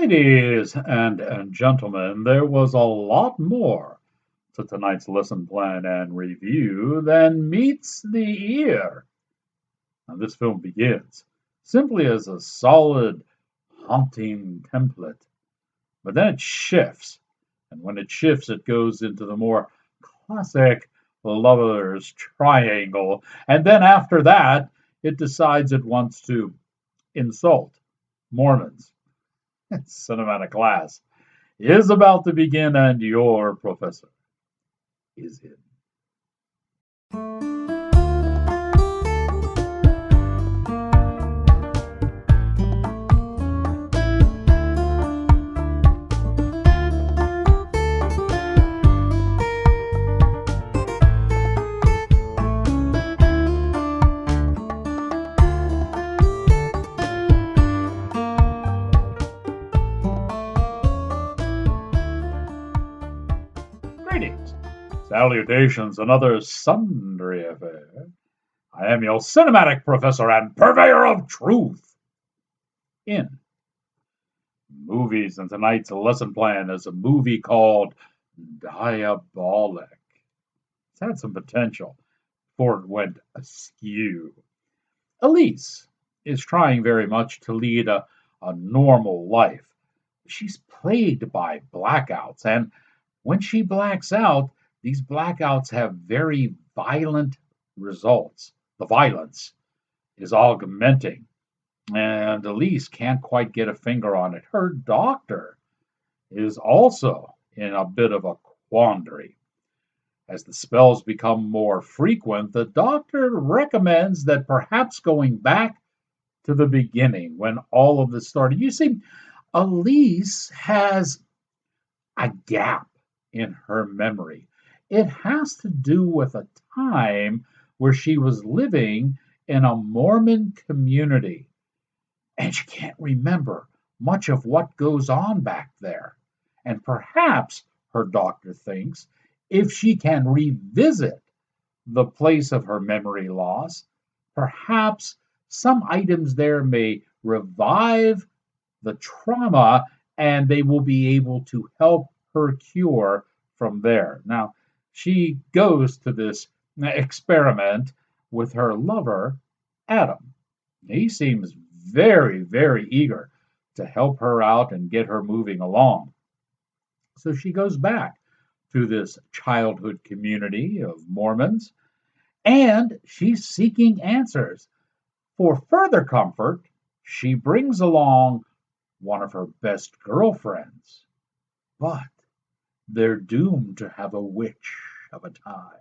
Ladies and gentlemen, there was a lot more to tonight's lesson plan and review than meets the ear. Now, this film begins simply as a solid, haunting template, but then it shifts. And when it shifts, it goes into the more classic lover's triangle. And then after that, it decides it wants to insult Mormons. Cinematic class is about to begin, and your professor is in. Greetings, salutations, another sundry affair. I am your cinematic professor and purveyor of truth in movies, and tonight's lesson plan is a movie called Diabolic. It's had some potential before it went askew. Elise is trying very much to lead a normal life. She's plagued by blackouts, and when she blacks out, these blackouts have very violent results. The violence is augmenting, and Elise can't quite get a finger on it. Her doctor is also in a bit of a quandary. As the spells become more frequent, the doctor recommends that perhaps going back to the beginning when all of this started. You see, Elise has a gap in her memory. It has to do with a time where she was living in a Mormon community, and she can't remember much of what goes on back there. And perhaps, her doctor thinks, if she can revisit the place of her memory loss, perhaps some items there may revive the trauma and they will be able to help her cure from there. Now, she goes to this experiment with her lover, Adam. He seems very eager to help her out and get her moving along. So she goes back to this childhood community of Mormons and she's seeking answers. For further comfort, she brings along one of her best girlfriends. But they're doomed to have a witch of a time.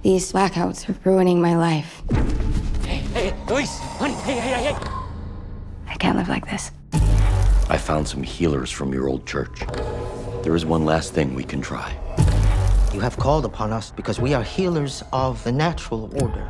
These blackouts are ruining my life. Hey, Elise! Honey, hey! I can't live like this. I found some healers from your old church. There is one last thing we can try. You have called upon us because we are healers of the natural order.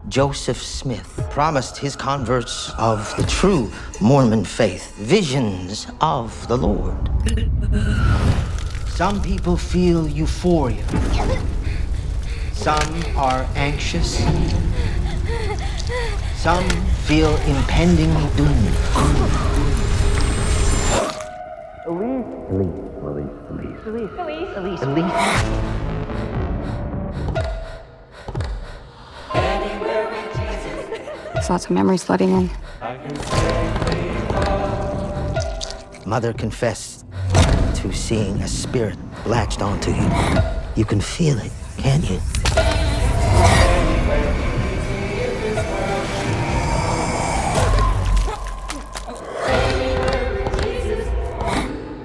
Joseph Smith promised his converts of the true Mormon faith visions of the Lord. Some people feel euphoria. Some are anxious. Some feel impending doom. Elise. There's lots of memories flooding in. Mother confessed to seeing a spirit latched onto you. You can feel it, can't you?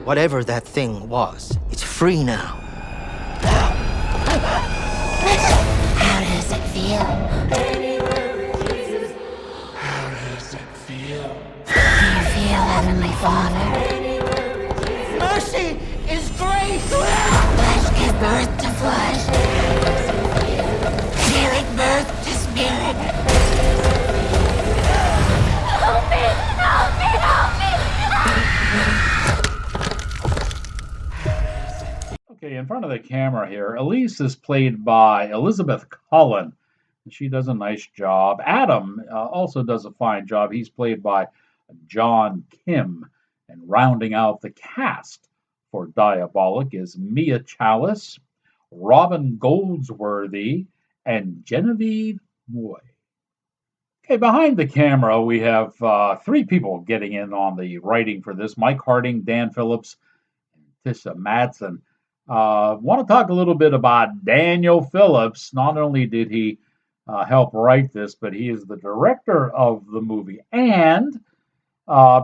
Whatever that thing was, it's free now. How does it feel? How does it feel? Do you feel, Heavenly Father? Mercy is grace! Flesh give birth to flesh. Spirit birth to spirit. Help me! Help me! Help me! Okay, in in front of the camera here. Elise is played by Elizabeth Cullen. She does a nice job. Adam also does a fine job. He's played by John Kim. And rounding out the cast for Diabolic is Mia Chalice, Robin Goldsworthy, and Genevieve Moy. Okay, behind the camera, we have three people getting in on the writing for this: Mike Harding, Dan Phillips, and Tisha Madsen. Want to talk a little bit about Daniel Phillips. Not only did he help write this, but he is the director of the movie. And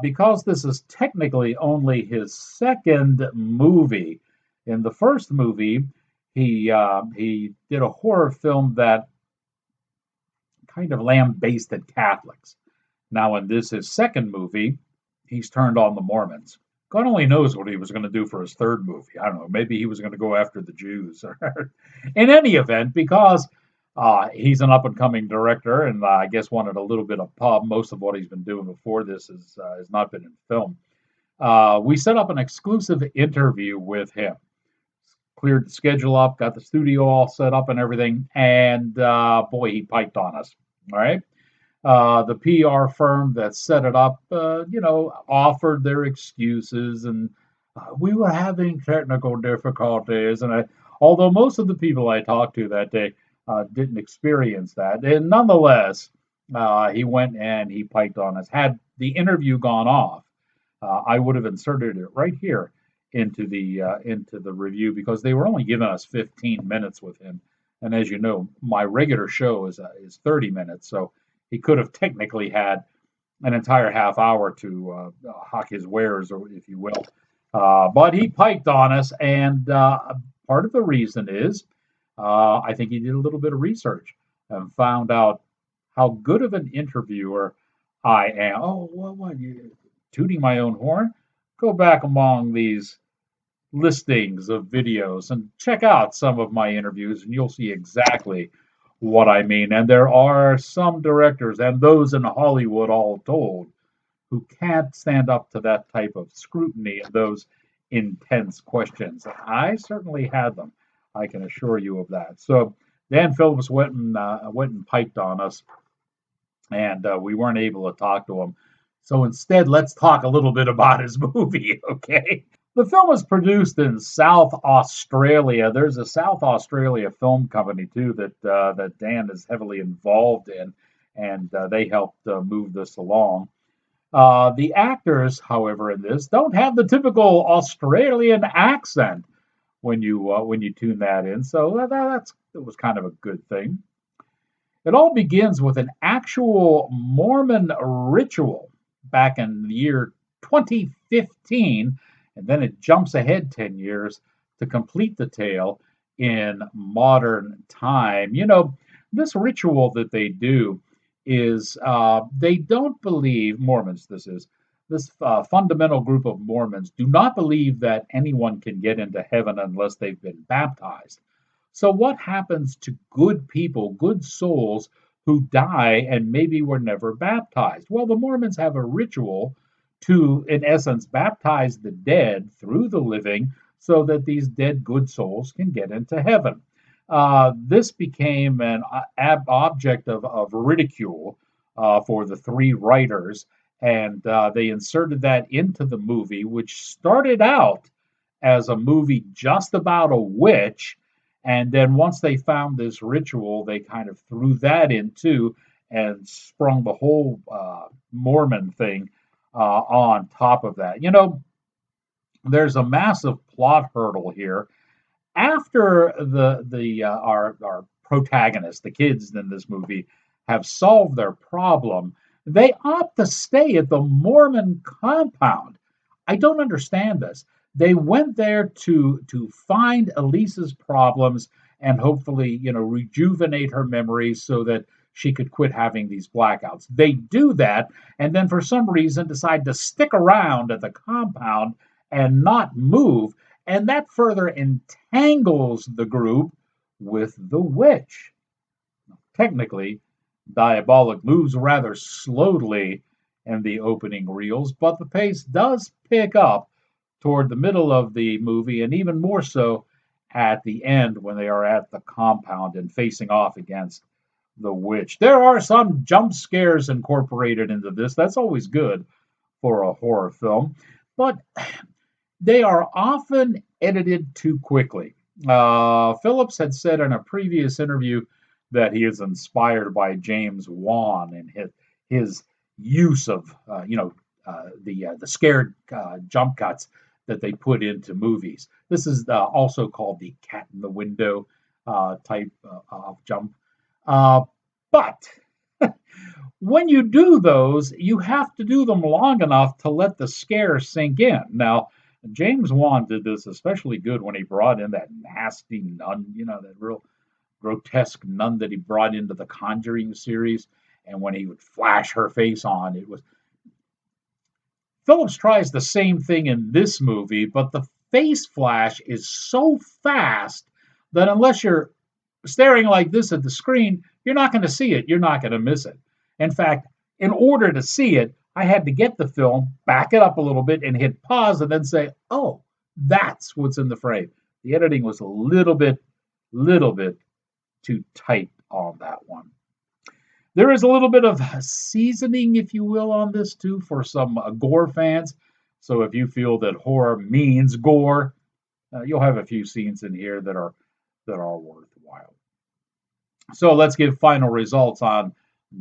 because this is technically only his second movie, in the first movie, he did a horror film that kind of lambasted Catholics. Now, in this his second movie, he's turned on the Mormons. God only knows what he was going to do for his third movie. I don't know. Maybe he was going to go after the Jews. In any event, because he's an up and coming director, and I guess wanted a little bit of pub. Most of what he's been doing before this has not been in film. We set up an exclusive interview with him. Cleared the schedule up, got the studio all set up and everything, and boy, he piped on us. All right. The PR firm that set it up, offered their excuses, and we were having technical difficulties. And although most of the people I talked to that day didn't experience that, and nonetheless, he went and he piped on us. Had the interview gone off, I would have inserted it right here into the review because they were only giving us 15 minutes with him. And as you know, my regular show is 30 minutes, so he could have technically had an entire half hour to hawk his wares, or if you will. But he piped on us, and part of the reason is I think he did a little bit of research and found out how good of an interviewer I am. Oh, what you tooting my own horn? Go back among these listings of videos and check out some of my interviews, and you'll see exactly what I mean. And there are some directors, and those in Hollywood all told, who can't stand up to that type of scrutiny and those intense questions. I certainly had them. I can assure you of that. So Dan Phillips went and piped on us, and we weren't able to talk to him. So instead, let's talk a little bit about his movie, okay? The film was produced in South Australia. There's a South Australia film company too that Dan is heavily involved in, and they helped move this along. The actors, however, in this don't have the typical Australian accent when you tune that in. So that was kind of a good thing. It all begins with an actual Mormon ritual back in the year 2015, and then it jumps ahead 10 years to complete the tale in modern time. This ritual that they do is they don't believe, Mormons, this fundamental group of Mormons do not believe that anyone can get into heaven unless they've been baptized. So, what happens to good people, good souls who die and maybe were never baptized? Well, the Mormons have a ritual to, in essence, baptize the dead through the living so that these dead good souls can get into heaven. This became an object of ridicule for the three writers, and they inserted that into the movie, which started out as a movie just about a witch. And then once they found this ritual, they kind of threw that in too and sprung the whole Mormon thing on top of that. There's a massive plot hurdle here. After our protagonists, the kids in this movie, have solved their problem, they opt to stay at the Mormon compound. I don't understand this. They went there to find Elise's problems and hopefully, rejuvenate her memories so that she could quit having these blackouts. They do that, and then for some reason decide to stick around at the compound and not move, and that further entangles the group with the witch. Technically, Diabolic moves rather slowly in the opening reels, but the pace does pick up toward the middle of the movie, and even more so at the end when they are at the compound and facing off against the witch. There are some jump scares incorporated into this. That's always good for a horror film, but they are often edited too quickly. Phillips had said in a previous interview that he is inspired by James Wan and his use of the scared jump cuts that they put into movies. This is also called the cat in the window type of jump. But when you do those, you have to do them long enough to let the scare sink in. Now, James Wan did this especially good when he brought in that nasty nun, that real grotesque nun that he brought into the Conjuring series. And when he would flash her face on, it was. Phillips tries the same thing in this movie, but the face flash is so fast that unless you're staring like this at the screen, you're not going to see it. You're not going to miss it. In fact, in order to see it, I had to get the film, back it up a little bit, and hit pause and then say, oh, that's what's in the frame. The editing was a little bit too tight on that one. There is a little bit of seasoning, if you will, on this too for some gore fans. So if you feel that horror means gore, you'll have a few scenes in here that are worthwhile. So let's give final results on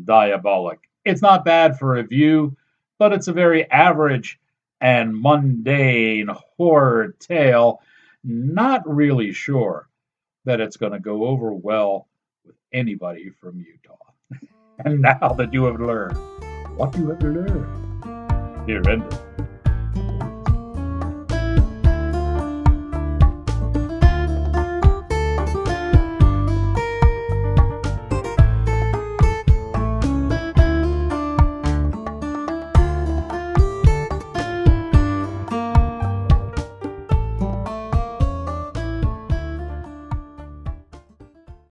Diabolic. It's not bad for review, but it's a very average and mundane horror tale. Not really sure that it's going to go over well with anybody from Utah. And now that you have learned what you have learned, here ended